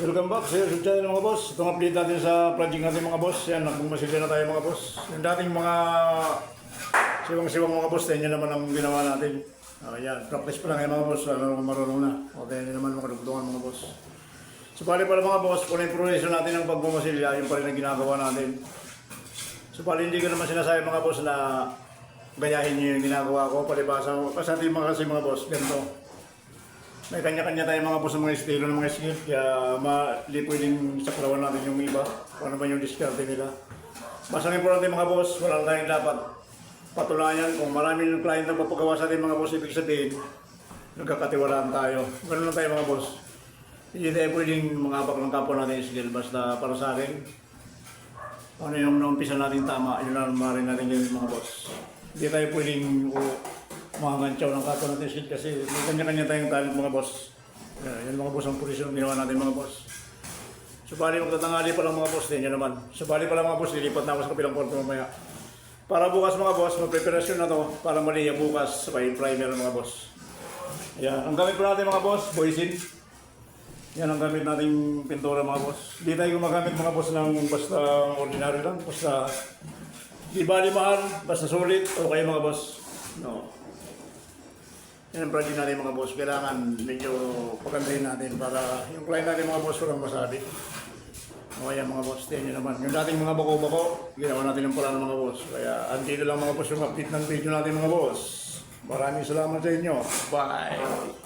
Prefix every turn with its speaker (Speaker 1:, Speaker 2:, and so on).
Speaker 1: Welcome back sa YouTube channel mga boss. Itong update natin sa project natin mga boss. Yan, nagbumasilya na tayo mga boss. Yung dating mga siwang-siwang mga boss, yan naman ang ginawa natin. Yan, practice pa lang yan mga boss. Ano, marunong na. O yan naman mga dugtungan mga boss. So pala mga boss, kung yung progression natin ng pagbumasilya, yung pa rin ang ginagawa natin. So pala hindi ko naman sinasabi mga boss na gayahin nyo yung ginagawa ko. Palibasa ko. Kasi mga boss, ganito. May kanya-kanya tayo mga boss ng mga estilo ng mga skill, kaya mali pwedeng saklawan natin yung iba, kung ano ba yung diskarte nila. Mas ang importante mga boss, wala tayong dapat patunayan. Kung maraming client ang papagawa sa atin mga boss, ibig sabihin, nagkakatiwalaan tayo. Ganun lang tayo mga boss. Hindi tayo pwedeng mangabak ng kapwa natin yung skill, basta para sa akin, ano yung naumpisa natin tama, yun lang maaaring natin yung mga boss. Hindi tayo pwedeng makangantsaw ng kapwa natin skill kasi may kanya-kanya tayong talent mga boss. Yan mga boss ang posisyon ginawa natin mga boss. Subali magtatangali pa lang mga boss din, yan naman. Subali pa lang mga boss, lilipat na ako sa kapilang kwarto mamaya. Para bukas mga boss, magpreparasyon na to para maliya bukas sa primer mga boss. Yan, ang gamit po natin mga boss, boysin. Yan ang gamit nating pintura mga boss. Hindi tayo gumagamit mga boss ng basta ordinary lang, basta di bali mahal, basta sulit, okay mga boss. No. Yan ang project natin mga boss. Kailangan medyo pagandahin natin para yung client natin mga boss walang masabi. O yan mga boss, tingnan nyo naman. Yung dating mga bako-bako, ginawa natin yung pala ng mga boss. Kaya andito lang mga boss yung update ng video natin mga boss. Maraming salamat sa inyo. Bye!